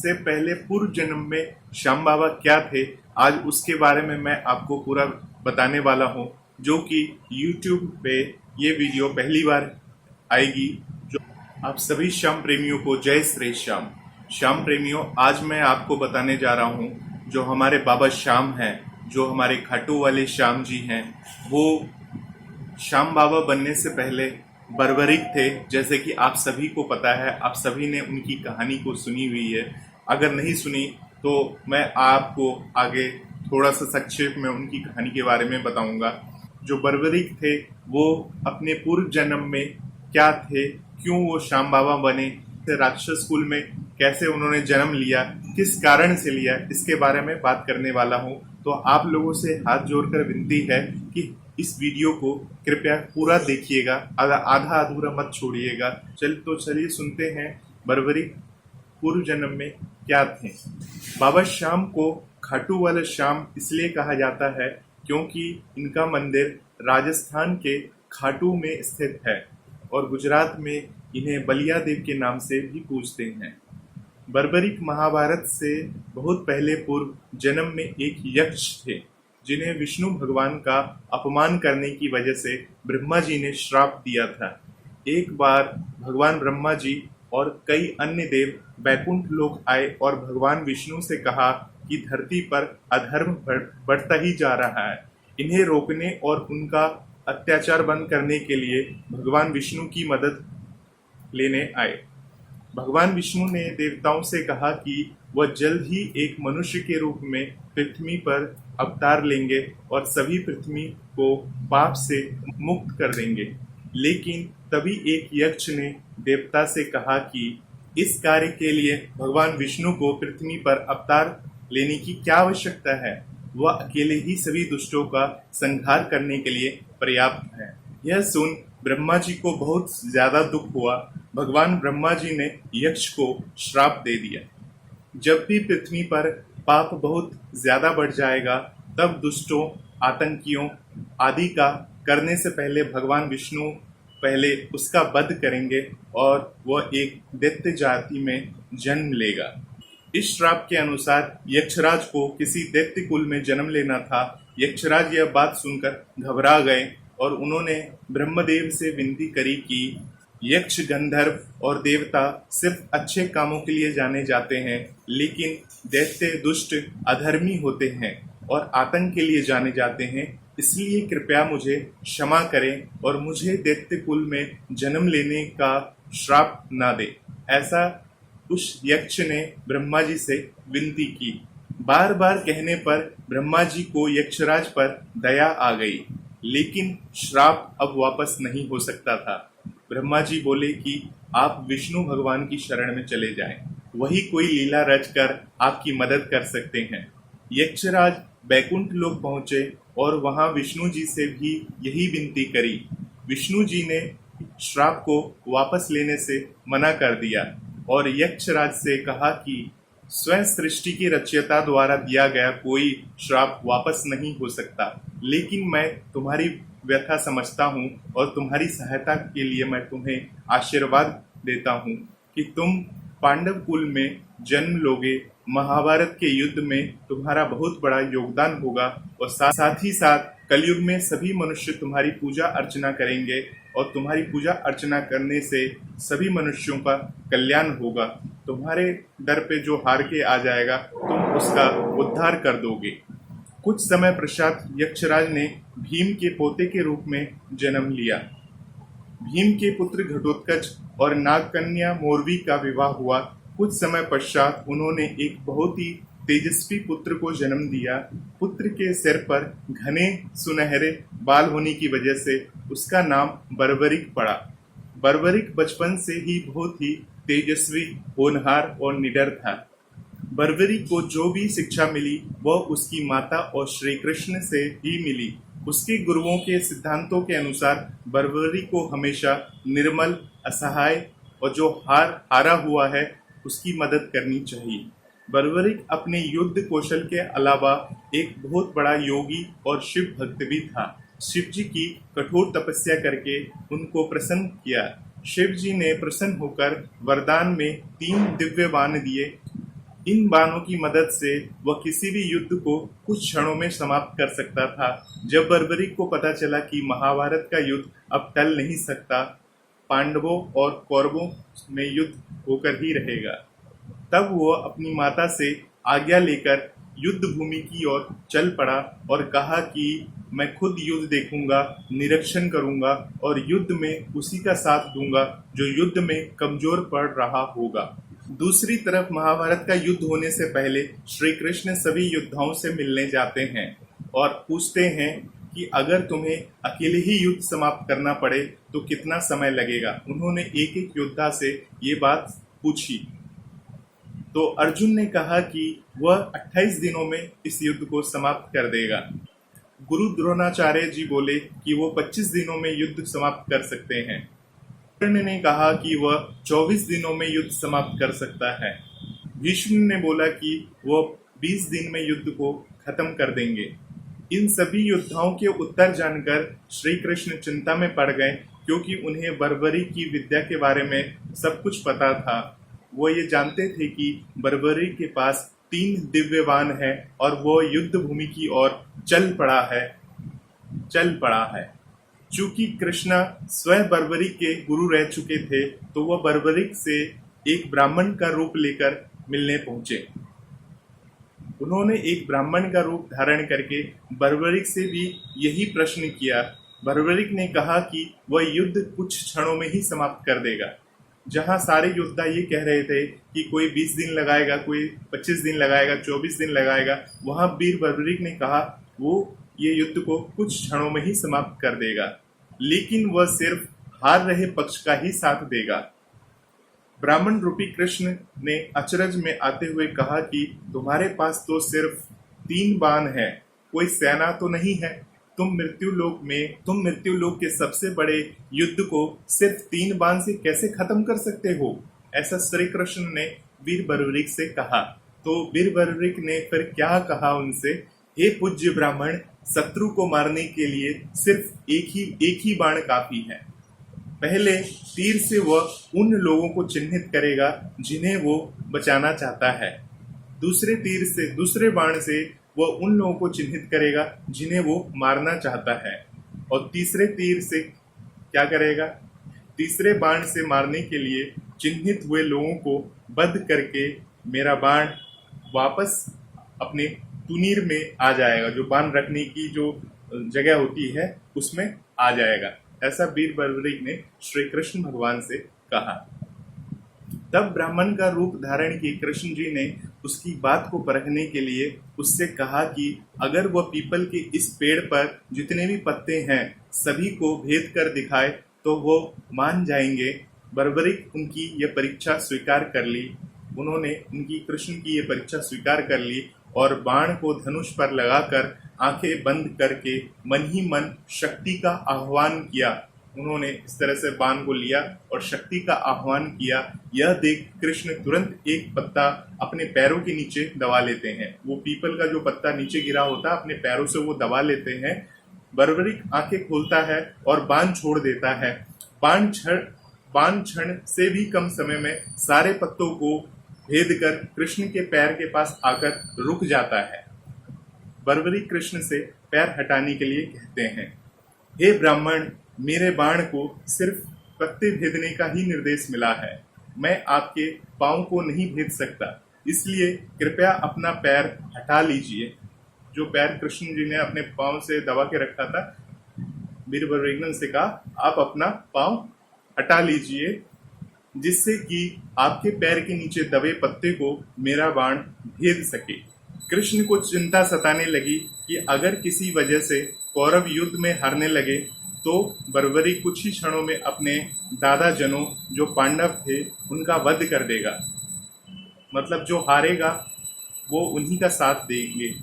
इससे पहले पूर्व जन्म में श्याम बाबा क्या थे, आज उसके बारे में मैं आपको पूरा बताने वाला हूँ, जो कि YouTube पे ये वीडियो पहली बार आएगी। जो आप सभी श्याम प्रेमियों को जय श्री श्याम। श्याम प्रेमियों, आज मैं आपको बताने जा रहा हूँ जो हमारे बाबा श्याम हैं, जो हमारे खाटू वाले श्याम जी हैं, वो श्याम बाबा बनने से पहले बर्बरिक थे। जैसे कि आप सभी को पता है, आप सभी ने उनकी कहानी को सुनी हुई है। अगर नहीं सुनी तो मैं आपको आगे थोड़ा सा संक्षेप में उनकी कहानी के बारे में बताऊंगा। जो बर्बरिक थे वो अपने पूर्व जन्म में क्या थे, क्यों वो श्याम बाबा बने, राक्षस कुल में कैसे उन्होंने जन्म लिया, किस कारण से लिया, इसके बारे में बात करने वाला हूँ। तो आप लोगों से हाथ जोड़कर विनती है कि इस वीडियो को कृपया पूरा देखिएगा, आधा अधूरा मत छोड़िएगा। चलिए सुनते हैं बर्बरिक पूर्व जन्म में क्या थे। बाबा श्याम को खाटू वाला श्याम इसलिए कहा जाता है क्योंकि इनका मंदिर राजस्थान के खाटू में स्थित है और गुजरात में इन्हें बलिया देव के नाम से भी पूजते हैं। बर्बरिक महाभारत से बहुत पहले पूर्व जन्म में एक यक्ष थे जिन्हें विष्णु भगवान का अपमान करने की वजह से ब्रह्मा जी ने श्राप दिया था। एक बार भगवान ब्रह्मा जी और कई अन्य देव बैकुंठ लोक आए और भगवान विष्णु से कहा कि धरती पर अधर्म बढ़ता ही जा रहा है, इन्हें रोकने और उनका अत्याचार बंद करने के लिए भगवान विष्णु की मदद लेने आए। भगवान विष्णु ने देवताओं से कहा कि वह जल्द ही एक मनुष्य के रूप में पृथ्वी पर अवतार लेंगे और सभी पृथ्वी को पाप से मुक्त कर देंगे। लेकिन तभी एक यक्ष ने देवता से कहा कि इस कार्य के लिए भगवान विष्णु को पृथ्वी पर अवतार लेने की क्या आवश्यकता है, वह अकेले ही सभी दुष्टों का संहार करने के लिए पर्याप्त है। यह सुन ब्रह्मा जी को बहुत ज्यादा दुख हुआ। भगवान ब्रह्मा जी ने यक्ष को श्राप दे दिया, जब भी पृथ्वी पर पाप बहुत ज्यादा बढ़ जाएगा तब दुष्टों, आतंकियों आदि का करने से पहले भगवान विष्णु पहले उसका वध करेंगे और वह एक दैत्य जाति में जन्म लेगा। इस श्राप के अनुसार यक्षराज को किसी दैत्य कुल में जन्म लेना था। यक्षराज यह बात सुनकर घबरा गए और उन्होंने ब्रह्मदेव से विनती करी कि यक्ष, गंधर्व और देवता सिर्फ अच्छे कामों के लिए जाने जाते हैं, लेकिन दैत्य दुष्ट अधर्मी होते हैं और आतंक के लिए जाने जाते हैं। इसलिए कृपया मुझे क्षमा करें और मुझे दैत्य कुल में जन्म लेने का श्राप न दे। ऐसा उस यक्ष ने ब्रह्मा जी से विनती की। बार बार कहने पर ब्रह्मा जी को यक्षराज पर दया आ गई, लेकिन श्राप अब वापस नहीं हो सकता था। ब्रह्मा जी बोले कि आप विष्णु भगवान की शरण में चले जाएं, वही कोई लीला रचकर आपकी मदद कर सकते हैं। यक्षराज बैकुंठ लोक पहुंचे और वहां विष्णु जी से भी यही विनती करी। विष्णु जी ने श्राप को वापस लेने से मना कर दिया और यक्षराज से कहा कि स्वयं सृष्टि की रचयिता द्वारा दिया गया कोई श्राप वापस नहीं हो सकता, लेकिन मैं तुम्हारी व्यथा समझता हूँ और तुम्हारी सहायता के लिए मैं तुम्हें आशीर्वाद देता हूँ कि तुम पांडव कुल में जन्म लोगे। महाभारत के युद्ध में तुम्हारा बहुत बड़ा योगदान होगा और साथ ही साथ कलयुग में सभी मनुष्य तुम्हारी पूजा अर्चना करेंगे और तुम्हारी पूजा अर्चना करने से सभी मनुष्यों का कल्याण होगा। तुम्हारे दर पे जो हार के आ जाएगा तुम उसका उद्धार कर दोगे। कुछ समय पश्चात यक्षराज ने भीम के पोते के रूप में जन्म लिया। भीम के पुत्र घटोत्कच और नागकन्या मोरवी का विवाह हुआ। कुछ समय पश्चात उन्होंने एक बहुत ही तेजस्वी पुत्र को जन्म दिया। पुत्र के सिर पर घने सुनहरे बाल होने की वजह से उसका नाम बर्बरिक पड़ा। बर्बरिक बचपन से ही बहुत ही तेजस्वी, होनहार और निडर था। बर्बरिक को जो भी शिक्षा मिली वह उसकी माता और श्री कृष्ण से ही मिली। उसके गुरुओं के सिद्धांतों के अनुसार बर्बरिक को हमेशा निर्मल, असहाय और जो हारा हुआ है उसकी मदद करनी चाहिए। बर्बरिक अपने युद्ध कौशल के अलावा एक बहुत बड़ा योगी और शिव भक्त भी था। शिव जी की कठोर तपस्या करके उनको प्रसन्न किया। शिव जी ने प्रसन्न होकर वरदान में 3 दिव्य बाण दिए इन बाणों की मदद से वह किसी भी युद्ध को कुछ क्षणों में समाप्त कर सकता था। जब बर्बरीक को पता चला कि महाभारत का युद्ध अब टल नहीं सकता, पांडवों और कौरवों में युद्ध होकर ही रहेगा, तब वो अपनी माता से आज्ञा लेकर युद्ध भूमि की ओर चल पड़ा और कहा कि मैं खुद युद्ध देखूंगा, निरीक्षण करूंगा और युद्ध में उसी का साथ दूंगा जो युद्ध में कमजोर पड़ रहा होगा। दूसरी तरफ महाभारत का युद्ध होने से पहले श्री कृष्ण सभी योद्धाओं से मिलने जाते हैं और पूछते हैं कि अगर तुम्हें अकेले ही युद्ध समाप्त करना पड़े तो कितना समय लगेगा। उन्होंने एक एक योद्धा से ये बात पूछी तो अर्जुन ने कहा कि वह 28 दिनों में इस युद्ध को समाप्त कर देगा। गुरु द्रोणाचार्य जी बोले कि वो 25 दिनों में युद्ध समाप्त कर सकते हैं। कर्ण ने कहा कि वह 24 दिनों में युद्ध समाप्त कर सकता है। भीष्म ने बोला कि वह 20 दिन में युद्ध को खत्म कर देंगे। इन सभी योद्धाओं के उत्तर जानकर श्री कृष्ण चिंता में पड़ गए, क्योंकि उन्हें बर्बरी की विद्या के बारे में सब कुछ पता था। वो ये जानते थे कि बर्बरी के पास 3 दिव्यवान है और वो युद्ध भूमि की ओर चल पड़ा है। चूंकि कृष्णा स्वयं बर्बरी के गुरु रह चुके थे, तो वह बर्बरिक से एक ब्राह्मण का रूप लेकर मिलने पहुंचे। उन्होंने एक ब्राह्मण का रूप धारण करके बर्बरिक से भी यही प्रश्न किया। बर्बरिक ने कहा कि वह युद्ध कुछ क्षणों में ही समाप्त कर देगा। जहां सारे योद्धा ये कह रहे थे कि कोई 20 दिन लगाएगा, कोई 25 दिन लगाएगा, 24 दिन लगाएगा, वहां वीर बर्बरिक ने कहा वो ये युद्ध को कुछ क्षणों में ही समाप्त कर देगा, लेकिन वह सिर्फ हार रहे पक्ष का ही साथ देगा। ब्राह्मण रूपी कृष्ण ने अचरज में आते हुए कहा कि तुम्हारे पास तो सिर्फ 3 बाण है, कोई सेना तो नहीं है। तुम मृत्युलोक के सबसे बड़े युद्ध को सिर्फ 3 बाण से कैसे खत्म कर सकते हो? ऐसा श्री कृष्ण ने वीर बर्बरिक से कहा। तो वीर बर्बरिक ने फिर क्या कहा उनसे, हे पूज्य ब्राह्मण, शत्रु को मारने के लिए सिर्फ एक ही बाण काफी है। पहले तीर से वह उन लोगों को चिन्हित करेगा जिन्हें वो बचाना चाहता है। दूसरे बाण से वह उन लोगों को चिन्हित करेगा जिन्हें वो मारना चाहता है। और तीसरे तीर से क्या करेगा? तीसरे बाण से मारने के लिए चिन्हित हुए लोगों को बंद करके मेरा बाण वापस अपने तुनीर में आ जाएगा, जो बाण रखने की जो जगह होती है उसमें आ जाएगा। ऐसा वीर बर्बरिक ने श्री कृष्ण भगवान से कहा। तब ब्राह्मण का रूप धारण किए कृष्ण जी ने उसकी बात को परखने के लिए उससे कहा कि अगर वह पीपल के इस पेड़ पर जितने भी पत्ते हैं सभी को भेद कर दिखाए तो वो मान जाएंगे। बर्बरिक उनकी यह परीक्षा स्वीकार कर ली। उन्होंने उनकी कृष्ण की यह परीक्षा स्वीकार कर ली और बाण को धनुष पर लगाकर आंखें बंद करके मन ही मन शक्ति का आह्वान किया। उन्होंने इस तरह से बाण को लिया और शक्ति का आह्वान किया। यह देख कृष्ण तुरंत एक पत्ता अपने पैरों के नीचे दबा लेते हैं। वो पीपल का जो पत्ता नीचे गिरा होता है अपने पैरों से वो दबा लेते हैं। बर्बरिक आंखें खोलता है और बाण छोड़ देता है। बाण क्षण से भी कम समय में सारे पत्तों को भेद कर कृष्ण के पैर के पास आकर रुक जाता है। बर्बरिक कृष्ण से पैर हटाने के लिए कहते हैं, हे ब्राह्मण, मेरे बाण को सिर्फ पत्ते भेदने का ही निर्देश मिला है। मैं आपके पांव को नहीं भेद सकता, इसलिए कृपया अपना पैर हटा लीजिए। जो पैर कृष्ण जी ने अपने पांव से दबा के रखा था, वीर बर्बरिक से कहा आप अपना पांव हटा लीजिए, जिससे कि आपके पैर के नीचे दबे पत्ते को मेरा बाण भेद सके। कृष्ण को चिंता सताने लगी कि अगर किसी वजह से कौरव युद्ध में हारने लगे तो बर्बरिक कुछ ही क्षणों में अपने दादा जनों जो पांडव थे उनका वध कर देगा। मतलब जो हारेगा वो उन्हीं का साथ देंगे।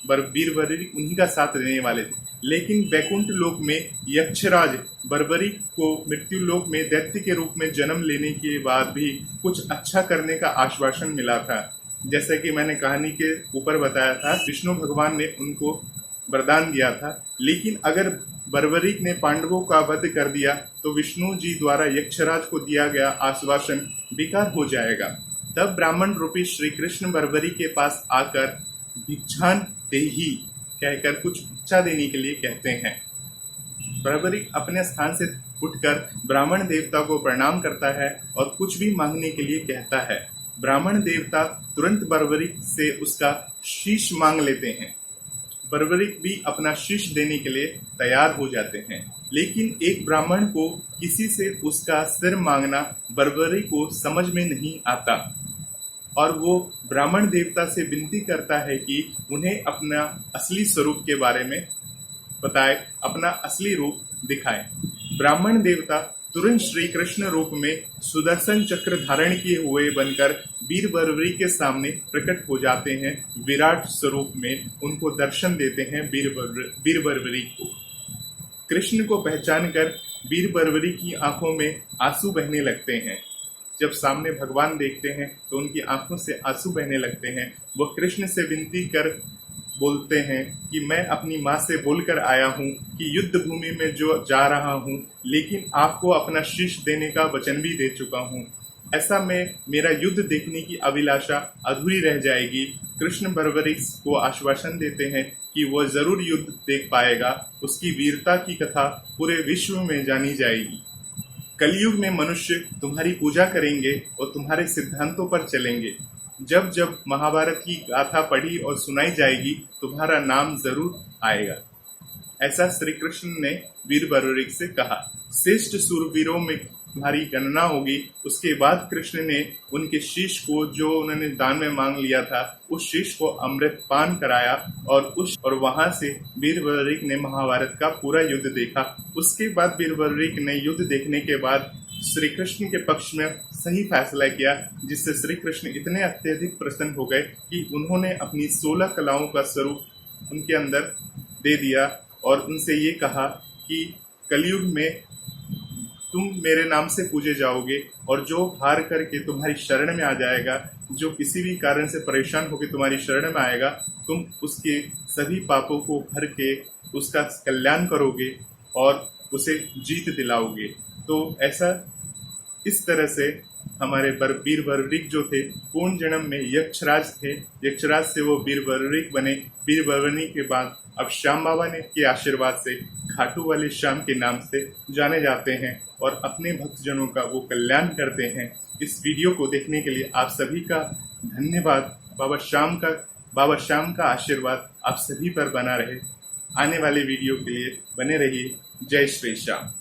वीर बर्बरिक उन्हीं का साथ देने वाले थे। लेकिन वैकुंठ लोक में यक्षराज बर्बरिक को मृत्यु लोक में दैत्य के रूप में जन्म लेने के बाद भी कुछ अच्छा करने का आश्वासन मिला था। जैसे कि मैंने कहानी के ऊपर बताया था, विष्णु भगवान ने उनको वरदान दिया था। लेकिन अगर बर्बरिक ने पांडवों का वध कर दिया तो विष्णु जी द्वारा यक्षराज को दिया गया आश्वासन बेकार हो जाएगा। तब ब्राह्मण रूपी श्री कृष्ण बर्बरी के पास आकर भिक्षान देही कहकर कुछ भिक्षा देने के लिए कहते हैं। बर्बरी अपने स्थान से उठकर ब्राह्मण देवता को प्रणाम करता है और कुछ भी मांगने के लिए कहता है। ब्राह्मण देवता तुरंत बर्बरी से उसका शीश मांग लेते हैं। बर्बरी भी अपना शीश देने के लिए तैयार हो जाते हैं, लेकिन एक ब्राह्मण को किसी से उसका सिर मांगना बर्बरी को समझ में नहीं आता और वो ब्राह्मण देवता से विनती करता है कि उन्हें अपना असली स्वरूप के बारे में बताए, अपना असली रूप दिखाए। ब्राह्मण देवता तुरंत श्री कृष्ण रूप में सुदर्शन चक्र धारण किए हुए बनकर वीर बर्बरी के सामने प्रकट हो जाते हैं। विराट स्वरूप में उनको दर्शन देते हैं वीर बर्बरी को। कृष्ण को पहचान कर वीर बर्बरी की आंखों में आंसू बहने लगते हैं। जब सामने भगवान देखते हैं तो उनकी आंखों से आंसू बहने लगते हैं। वो कृष्ण से विनती कर बोलते हैं कि मैं अपनी माँ से बोलकर आया हूँ कि युद्ध भूमि में जो जा रहा हूँ, लेकिन आपको अपना शीश देने का वचन भी दे चुका हूँ। ऐसा में मेरा युद्ध देखने की अभिलाषा अधूरी रह जाएगी। कृष्ण बर्बरी को आश्वासन देते हैं कि वो जरूर युद्ध देख पाएगा। उसकी वीरता की कथा पूरे विश्व में जानी जाएगी। कलयुग में मनुष्य तुम्हारी पूजा करेंगे और तुम्हारे सिद्धांतों पर चलेंगे। जब जब महाभारत की गाथा पढ़ी और सुनाई जाएगी, तुम्हारा नाम जरूर आएगा। ऐसा श्री कृष्ण ने वीर बर्बरी से कहा। श्रेष्ठ सूरवीरों में तुम्हारी गणना होगी। उसके बाद कृष्ण ने उनके शीश को, जो उन्होंने दान में मांग लिया था, उस शीश को अमृत पान कराया और वहां से वीर बर्बरी ने महाभारत का पूरा युद्ध देखा। उसके बाद वीर बर्बरी ने युद्ध देखने के बाद श्री कृष्ण के पक्ष में सही फैसला किया, जिससे श्री कृष्ण इतने अत्यधिक प्रसन्न हो गए कि उन्होंने अपनी 16 कलाओं का स्वरूप उनके अंदर दे दिया और उनसे ये कहा कि कलयुग में तुम मेरे नाम से पूजे जाओगे और जो हार करके तुम्हारी शरण में आ जाएगा, जो किसी भी कारण से परेशान होकर तुम्हारी शरण में आएगा, तुम उसके सभी पापों को भर के उसका कल्याण करोगे और उसे जीत दिलाओगे। तो ऐसा इस तरह से हमारे वीर बर्बरी जो थे, पूर्ण जन्म में यक्षराज थे। यक्षराज से वो वीर बर्बरी बने। वीर बर्बरी के बाद अब श्याम बाबा ने के आशीर्वाद से खाटू वाले श्याम के नाम से जाने जाते हैं और अपने भक्तजनों का वो कल्याण करते हैं। इस वीडियो को देखने के लिए आप सभी का धन्यवाद। बाबा श्याम का आशीर्वाद आप सभी पर बना रहे। आने वाले वीडियो के लिए बने रहिए। जय श्री श्याम।